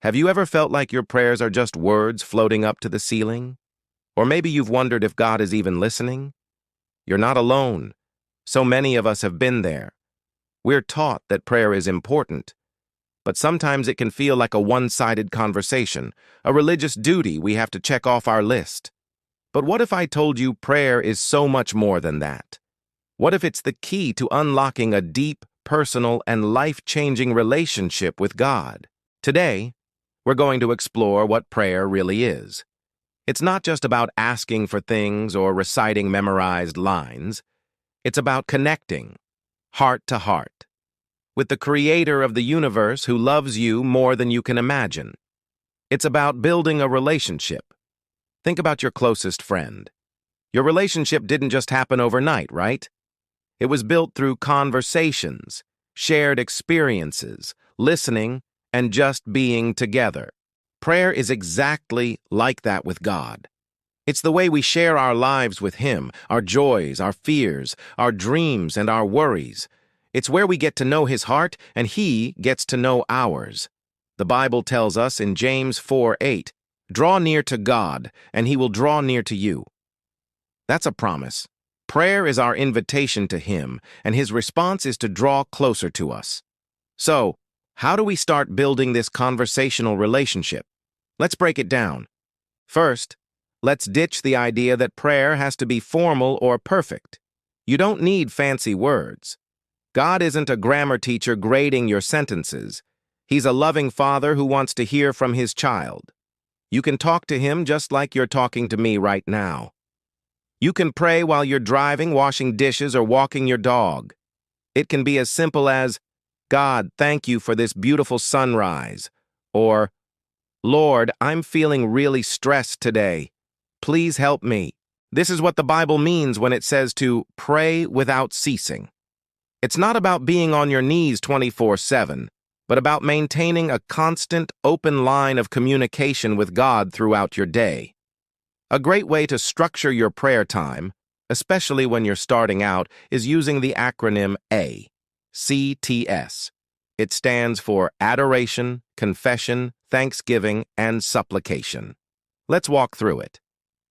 Have you ever felt like your prayers are just words floating up to the ceiling? Or maybe you've wondered if God is even listening? You're not alone. So many of us have been there. We're taught that prayer is important, but sometimes it can feel like a one-sided conversation, a religious duty we have to check off our list. But what if I told you prayer is so much more than that? What if it's the key to unlocking a deep, personal, and life-changing relationship with God? Today, we're going to explore what prayer really is. It's not just about asking for things or reciting memorized lines. It's about connecting, heart to heart, with the Creator of the universe who loves you more than you can imagine. It's about building a relationship. Think about your closest friend. Your relationship didn't just happen overnight, right? It was built through conversations, shared experiences, listening, and just being together. Prayer is exactly like that with God. It's the way we share our lives with Him, our joys, our fears, our dreams, and our worries. It's where we get to know His heart, and He gets to know ours. The Bible tells us in James 4:8, "Draw near to God, and He will draw near to you." That's a promise. Prayer is our invitation to Him, and His response is to draw closer to us. So, how do we start building this conversational relationship? Let's break it down. First, let's ditch the idea that prayer has to be formal or perfect. You don't need fancy words. God isn't a grammar teacher grading your sentences. He's a loving Father who wants to hear from His child. You can talk to Him just like you're talking to me right now. You can pray while you're driving, washing dishes, or walking your dog. It can be as simple as, "God, thank you for this beautiful sunrise," or, "Lord, I'm feeling really stressed today. Please help me." This is what the Bible means when it says to pray without ceasing. It's not about being on your knees 24/7, but about maintaining a constant, open line of communication with God throughout your day. A great way to structure your prayer time, especially when you're starting out, is using the acronym ACTS. It stands for Adoration, Confession, Thanksgiving, and Supplication. Let's walk through it.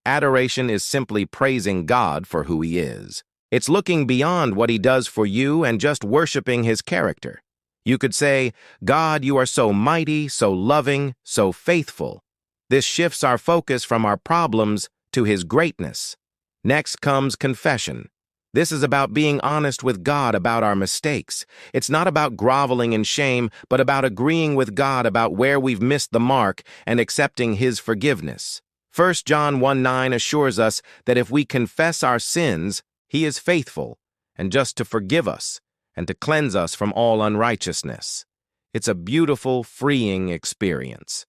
Adoration is simply praising God for who He is. It's looking beyond what He does for you and just worshiping His character. You could say, "God, you are so mighty, so loving, so faithful." This shifts our focus from our problems to His greatness. Next comes confession. This is about being honest with God about our mistakes. It's not about groveling in shame, but about agreeing with God about where we've missed the mark and accepting His forgiveness. 1 John 1:9 assures us that if we confess our sins, He is faithful and just to forgive us and to cleanse us from all unrighteousness. It's a beautiful, freeing experience.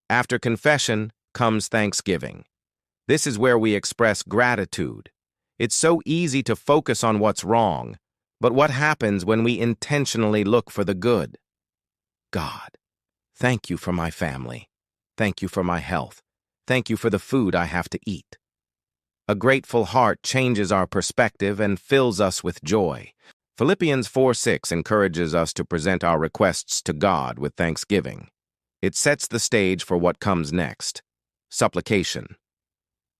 After confession comes thanksgiving. This is where we express gratitude. It's so easy to focus on what's wrong, but what happens when we intentionally look for the good? God, thank you for my family. Thank you for my health. Thank you for the food I have to eat. A grateful heart changes our perspective and fills us with joy. Philippians 4:6 encourages us to present our requests to God with thanksgiving. It sets the stage for what comes next, supplication.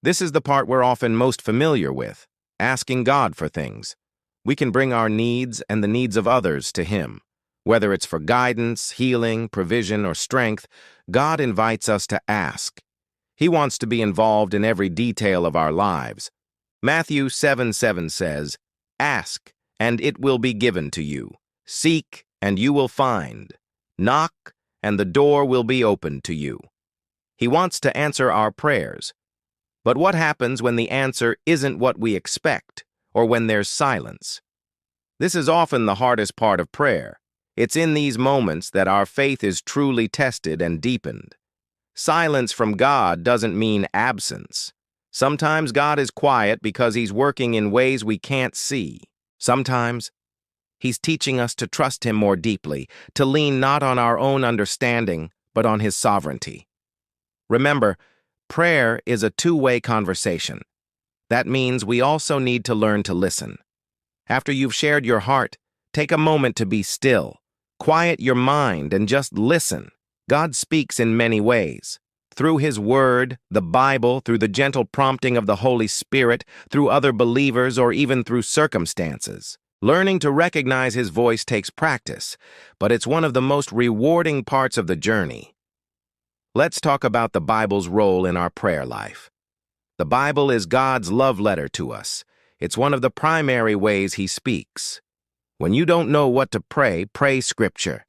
This is the part we're often most familiar with, asking God for things. We can bring our needs and the needs of others to Him. Whether it's for guidance, healing, provision, or strength, God invites us to ask. He wants to be involved in every detail of our lives. Matthew 7:7 says, "Ask, and it will be given to you. Seek, and you will find. Knock, and the door will be opened to you." He wants to answer our prayers. But what happens when the answer isn't what we expect, or when there's silence? This is often the hardest part of prayer. It's in these moments that our faith is truly tested and deepened. Silence from God doesn't mean absence. Sometimes God is quiet because He's working in ways we can't see. Sometimes He's teaching us to trust Him more deeply, to lean not on our own understanding, but on His sovereignty. Remember, prayer is a two-way conversation. That means we also need to learn to listen. After you've shared your heart, take a moment to be still. Quiet your mind and just listen. God speaks in many ways. Through His Word, the Bible, through the gentle prompting of the Holy Spirit, through other believers, or even through circumstances. Learning to recognize His voice takes practice, but it's one of the most rewarding parts of the journey. Let's talk about the Bible's role in our prayer life. The Bible is God's love letter to us. It's one of the primary ways He speaks. When you don't know what to pray, pray Scripture.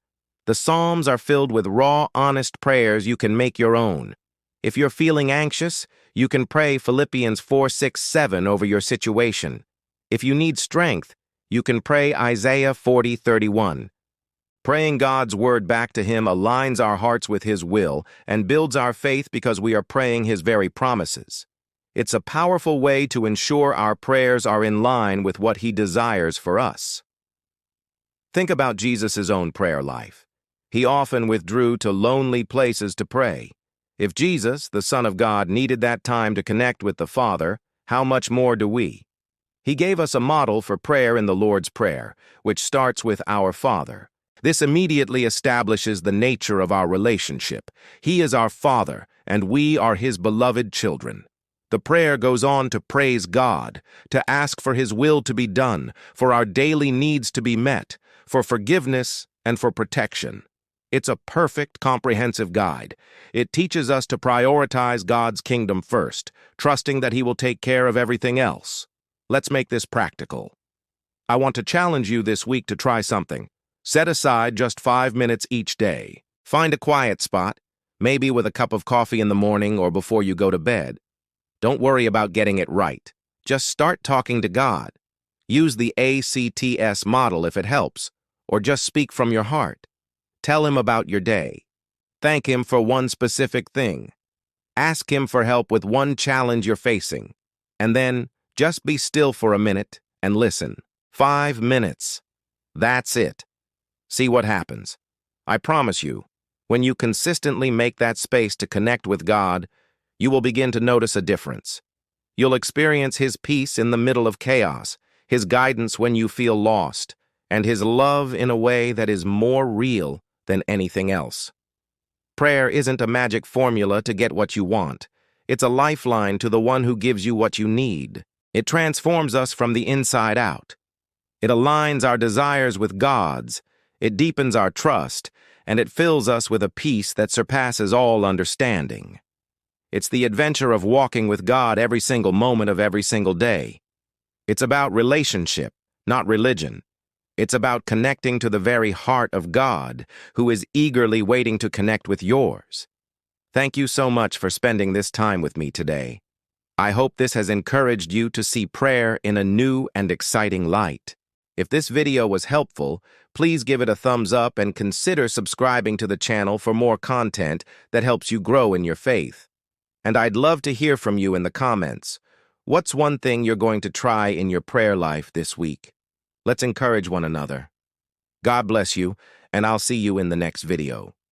The Psalms are filled with raw, honest prayers you can make your own. If you're feeling anxious, you can pray Philippians 4:6-7 over your situation. If you need strength, you can pray Isaiah 40:31. Praying God's word back to Him aligns our hearts with His will and builds our faith because we are praying His very promises. It's a powerful way to ensure our prayers are in line with what He desires for us. Think about Jesus' own prayer life. He often withdrew to lonely places to pray. If Jesus, the Son of God, needed that time to connect with the Father, how much more do we? He gave us a model for prayer in the Lord's Prayer, which starts with Our Father. This immediately establishes the nature of our relationship. He is our Father, and we are His beloved children. The prayer goes on to praise God, to ask for His will to be done, for our daily needs to be met, for forgiveness and for protection. It's a perfect, comprehensive guide. It teaches us to prioritize God's kingdom first, trusting that He will take care of everything else. Let's make this practical. I want to challenge you this week to try something. Set aside just 5 minutes each day. Find a quiet spot, maybe with a cup of coffee in the morning or before you go to bed. Don't worry about getting it right. Just start talking to God. Use the ACTS model if it helps, or just speak from your heart. Tell Him about your day. Thank Him for one specific thing. Ask Him for help with one challenge you're facing. And then, just be still for a minute and listen. 5 minutes. That's it. See what happens. I promise you, when you consistently make that space to connect with God, you will begin to notice a difference. You'll experience His peace in the middle of chaos, His guidance when you feel lost, and His love in a way that is more real than anything else. Prayer isn't a magic formula to get what you want. It's a lifeline to the one who gives you what you need. It transforms us from the inside out. It aligns our desires with God's. It deepens our trust, and it fills us with a peace that surpasses all understanding. It's the adventure of walking with God every single moment of every single day. It's about relationship, not religion. It's about connecting to the very heart of God, who is eagerly waiting to connect with yours. Thank you so much for spending this time with me today. I hope this has encouraged you to see prayer in a new and exciting light. If this video was helpful, please give it a thumbs up and consider subscribing to the channel for more content that helps you grow in your faith. And I'd love to hear from you in the comments. What's one thing you're going to try in your prayer life this week? Let's encourage one another. God bless you, and I'll see you in the next video.